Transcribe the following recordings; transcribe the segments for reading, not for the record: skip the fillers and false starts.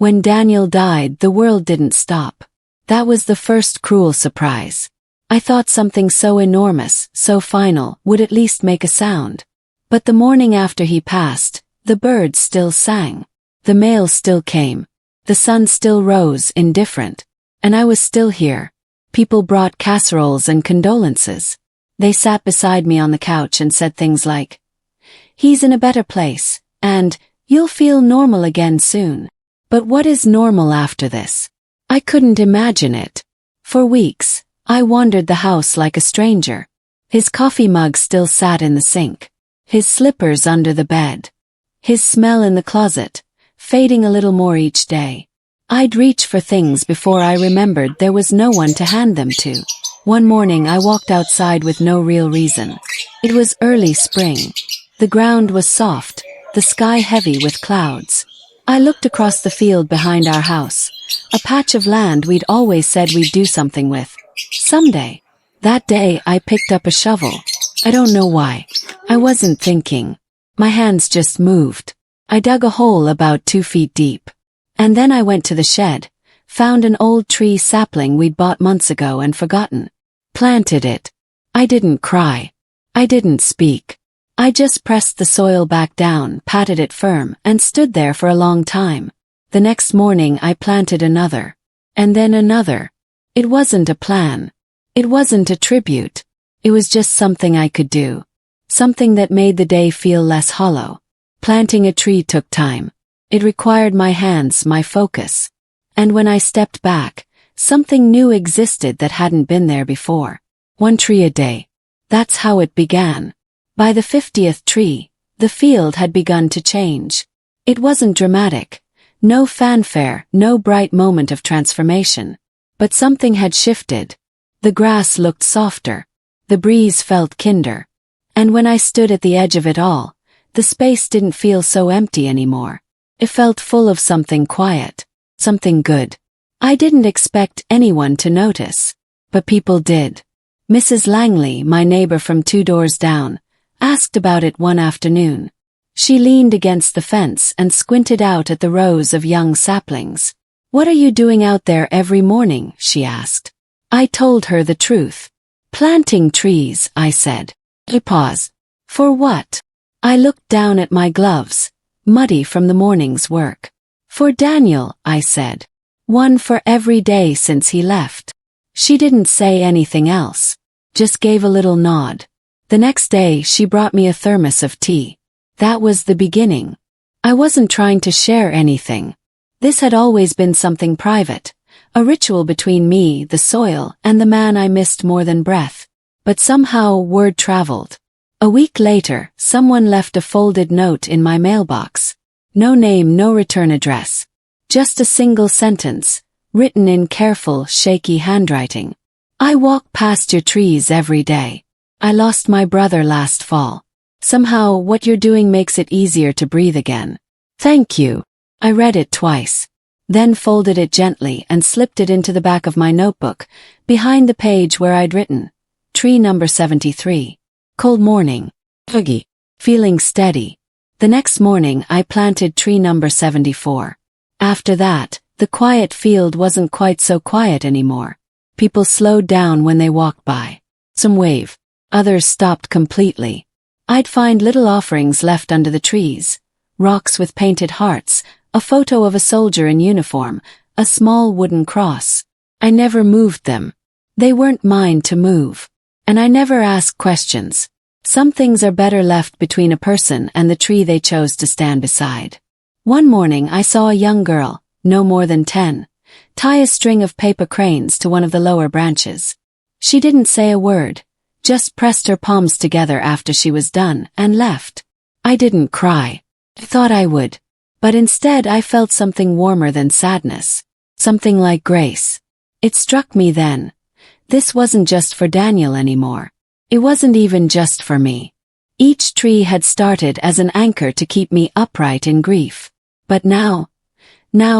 When Daniel died, the world didn't stop. That was the first cruel surprise. I thought something so enormous, so final, would at least make a sound. But the morning after he passed, the birds still sang. The mail still came. The sun still rose, indifferent. And I was still here. People brought casseroles and condolences. They sat beside me on the couch and said things like, "He's in a better place," and "You'll feel normal again soon." But what is normal after this? I couldn't imagine it. For weeks, I wandered the house like a stranger. His coffee mug still sat in the sink. His slippers under the bed. His smell in the closet, fading a little more each day. I'd reach for things before I remembered there was no one to hand them to. One morning I walked outside with no real reason. It was early spring. The ground was soft, the sky heavy with clouds. I looked across the field behind our house, a patch of land we'd always said we'd do something with. Someday. That day I picked up a shovel. I don't know why. I wasn't thinking. My hands just moved. I dug a hole about 2 feet deep. And then I went to the shed, found an old tree sapling we'd bought months ago and forgotten. Planted it. I didn't cry. I didn't speak. I just pressed the soil back down, patted it firm, and stood there for a long time. The next morning I planted another. And then another. It wasn't a plan. It wasn't a tribute. It was just something I could do. Something that made the day feel less hollow. Planting a tree took time. It required my hands, my focus. And when I stepped back, something new existed that hadn't been there before. 1 tree a day. That's how it began. By the 50th tree, the field had begun to change. It wasn't dramatic. No fanfare, no bright moment of transformation. But something had shifted. The grass looked softer. The breeze felt kinder. And when I stood at the edge of it all, the space didn't feel so empty anymore. It felt full of something quiet, something good. I didn't expect anyone to notice, but people did. Mrs. Langley, my neighbor from 2 doors down, asked about it one afternoon. She leaned against the fence and squinted out at the rows of young saplings. "What are you doing out there every morning?" she asked. I told her the truth. "Planting trees," I said. She paused. "For what?" I looked down at my gloves, muddy from the morning's work. "For Daniel," I said. "One for every day since he left." She didn't say anything else, just gave a little nod. The next day she brought me a thermos of tea. That was the beginning. I wasn't trying to share anything. This had always been something private, a ritual between me, the soil, and the man I missed more than breath. But somehow word traveled. A week later, someone left a folded note in my mailbox. No name, no return address. Just a single sentence, written in careful, shaky handwriting. "I walk past your trees every day. I lost my brother last fall. Somehow what you're doing makes it easier to breathe again. Thank you." I read it twice, then folded it gently and slipped it into the back of my notebook, behind the page where I'd written, "Tree number 73. Cold morning. Boogie. Feeling steady." The next morning I planted tree number 74. After that, the quiet field wasn't quite so quiet anymore. People slowed down when they walked by. Some waved. Others stopped completely. I'd find little offerings left under the trees. Rocks with painted hearts, a photo of a soldier in uniform, a small wooden cross. I never moved them. They weren't mine to move. And I never asked questions. Some things are better left between a person and the tree they chose to stand beside. One morning I saw a young girl, no more than 10, tie a string of paper cranes to one of the lower branches. She didn't say a word, just pressed her palms together after she was done and left. I didn't cry. I thought I would. But instead I felt something warmer than sadness. Something like grace. It struck me then. This wasn't just for Daniel anymore. It wasn't even just for me. Each tree had started as an anchor to keep me upright in grief. But now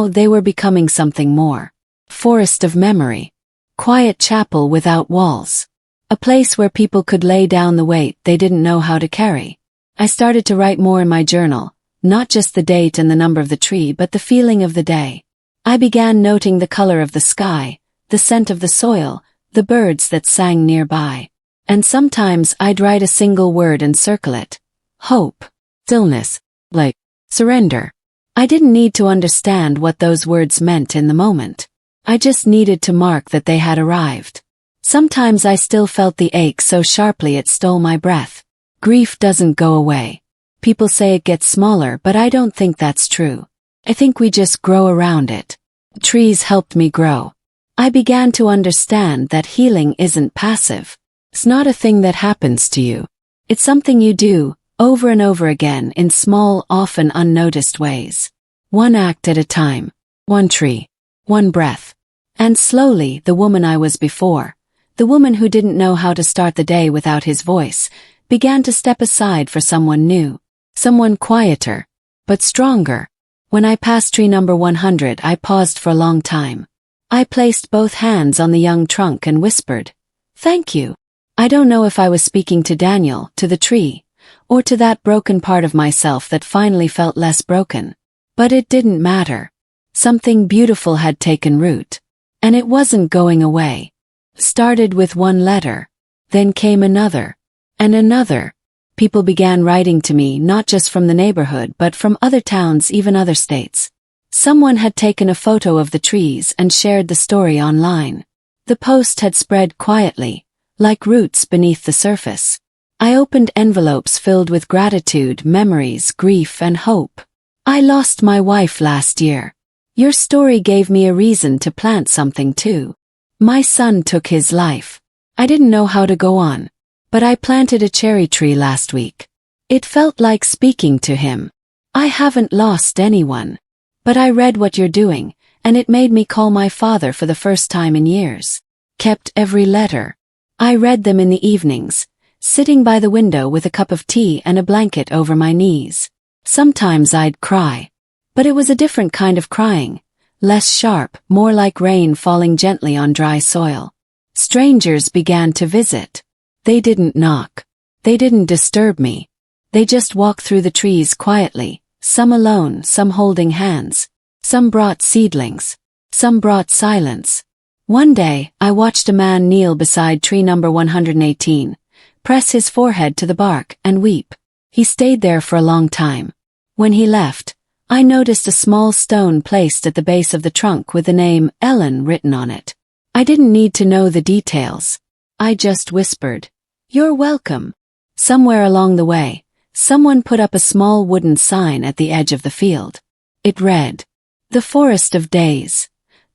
they were becoming something more. Forest of memory. Quiet chapel without walls. A place where people could lay down the weight they didn't know how to carry. I started to write more in my journal, not just the date and the number of the tree but the feeling of the day. I began noting the color of the sky, the scent of the soil, the birds that sang nearby. And sometimes I'd write a single word and circle it. Hope, stillness, like surrender. I didn't need to understand what those words meant in the moment. I just needed to mark that they had arrived. Sometimes I still felt the ache so sharply it stole my breath. Grief doesn't go away. People say it gets smaller, but I don't think that's true. I think we just grow around it. Trees helped me grow. I began to understand that healing isn't passive. It's not a thing that happens to you. It's something you do, over and over again in small, often unnoticed ways. One act at a time. One tree. One breath. And slowly, the woman I was before, the woman who didn't know how to start the day without his voice, began to step aside for someone new. Someone quieter, but stronger. When I passed tree number 100, I paused for a long time. I placed both hands on the young trunk and whispered, "Thank you." I don't know if I was speaking to Daniel, to the tree, or to that broken part of myself that finally felt less broken. But it didn't matter. Something beautiful had taken root. And it wasn't going away. Started with one letter. Then came another. And another. People began writing to me not just from the neighborhood but from other towns, even other states. Someone had taken a photo of the trees and shared the story online. The post had spread quietly, like roots beneath the surface. I opened envelopes filled with gratitude, memories, grief, and hope. I lost my wife last year. Your story gave me a reason to plant something too. My son took his life. I didn't know how to go on. But I planted a cherry tree last week. It felt like speaking to him. I haven't lost anyone. But I read what you're doing, and it made me call my father for the first time in years. Kept every letter. I read them in the evenings, sitting by the window with a cup of tea and a blanket over my knees. Sometimes I'd cry. But it was a different kind of crying. Less sharp, more like rain falling gently on dry soil. Strangers began to visit. They didn't knock. They didn't disturb me. They just walked through the trees quietly, some alone, some holding hands. Some brought seedlings. Some brought silence. One day, I watched a man kneel beside tree number 118, press his forehead to the bark, and weep. He stayed there for a long time. When he left, I noticed a small stone placed at the base of the trunk with the name Ellen written on it. I didn't need to know the details. I just whispered, "You're welcome." Somewhere along the way, someone put up a small wooden sign at the edge of the field. It read, "The Forest of Days.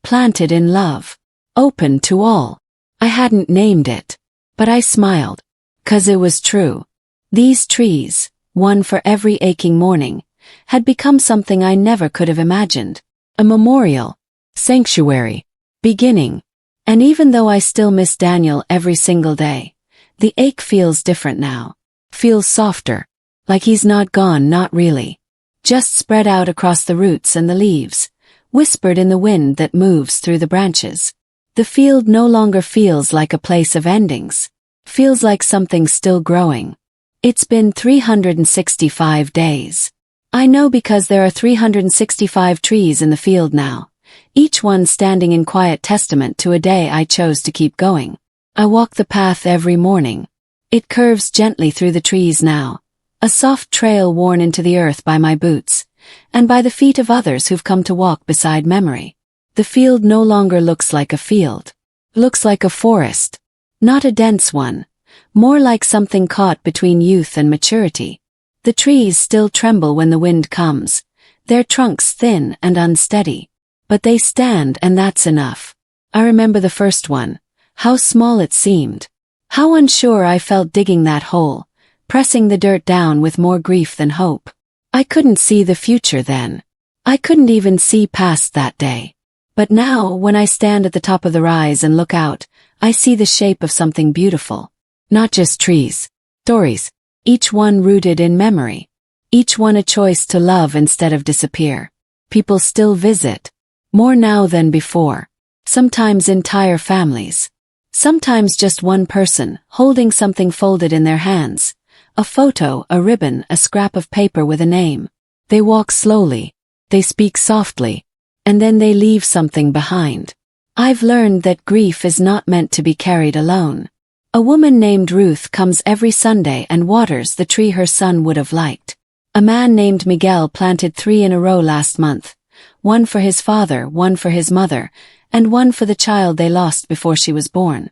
Planted in love. Open to all." I hadn't named it, but I smiled. 'Cause it was true. These trees, one for every aching morning, had become something I never could have imagined. A memorial. Sanctuary. Beginning. And even though I still miss Daniel every single day, the ache feels different now. Feels softer. Like he's not gone, not really. Just spread out across the roots and the leaves, whispered in the wind that moves through the branches. The field no longer feels like a place of endings. Feels like something still growing. It's been 365 days. I know because there are 365 trees in the field now. Each one standing in quiet testament to a day I chose to keep going. I walk the path every morning. It curves gently through the trees now, a soft trail worn into the earth by my boots, and by the feet of others who've come to walk beside memory. The field no longer looks like a field. Looks like a forest. Not a dense one. More like something caught between youth and maturity. The trees still tremble when the wind comes, their trunks thin and unsteady. But they stand, and that's enough. I remember the first one, how small it seemed. How unsure I felt digging that hole, pressing the dirt down with more grief than hope. I couldn't see the future then. I couldn't even see past that day. But now, when I stand at the top of the rise and look out, I see the shape of something beautiful. Not just trees. Stories. Each one rooted in memory. Each one a choice to love instead of disappear. People still visit. More now than before. Sometimes entire families. Sometimes just one person, holding something folded in their hands. A photo, a ribbon, a scrap of paper with a name. They walk slowly. They speak softly. and then they leave something behind. I've learned that grief is not meant to be carried alone. A woman named Ruth comes every Sunday and waters the tree her son would have liked. A man named Miguel planted 3 in a row last month, one for his father, one for his mother, and one for the child they lost before she was born.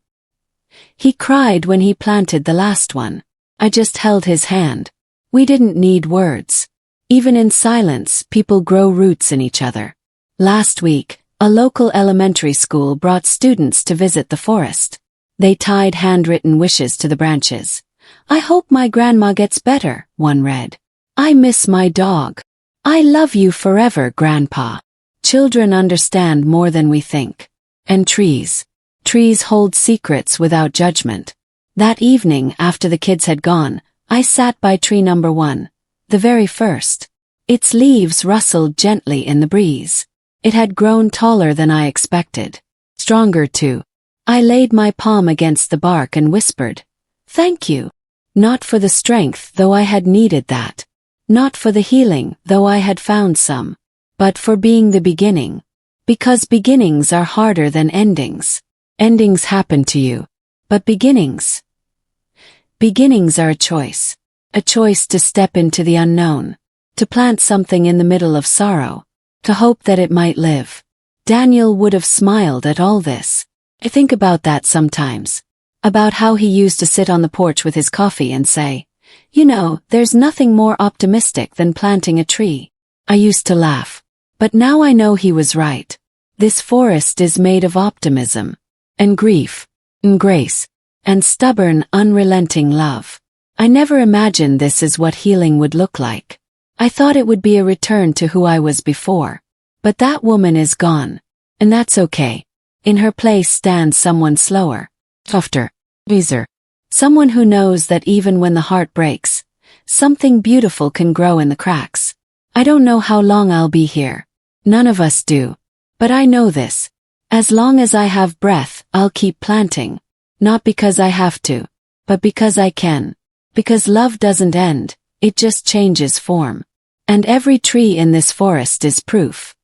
He cried when he planted the last one. I just held his hand. We didn't need words. Even in silence, people grow roots in each other. Last week, a local elementary school brought students to visit the forest. They tied handwritten wishes to the branches. "I hope my grandma gets better," one read. "I miss my dog. I love you forever, Grandpa." Children understand more than we think. And trees. Trees hold secrets without judgment. That evening, after the kids had gone, I sat by tree number 1, the very first. Its leaves rustled gently in the breeze. It had grown taller than I expected. Stronger too. I laid my palm against the bark and whispered, "Thank you." Not for the strength, though I had needed that. Not for the healing, though I had found some. But for being the beginning. Because beginnings are harder than endings. Endings happen to you. But beginnings are a choice. A choice to step into the unknown. To plant something in the middle of sorrow. To hope that it might live. Daniel would have smiled at all this. I think about that sometimes. About how he used to sit on the porch with his coffee and say, "You know, there's nothing more optimistic than planting a tree." I used to laugh. But now I know he was right. This forest is made of optimism. And grief. And grace. And stubborn, unrelenting love. I never imagined this is what healing would look like. I thought it would be a return to who I was before. But that woman is gone. And that's okay. In her place stands someone slower, softer, wiser. Someone who knows that even when the heart breaks, something beautiful can grow in the cracks. I don't know how long I'll be here. None of us do. But I know this. As long as I have breath, I'll keep planting. Not because I have to, but because I can. Because love doesn't end, it just changes form. And every tree in this forest is proof.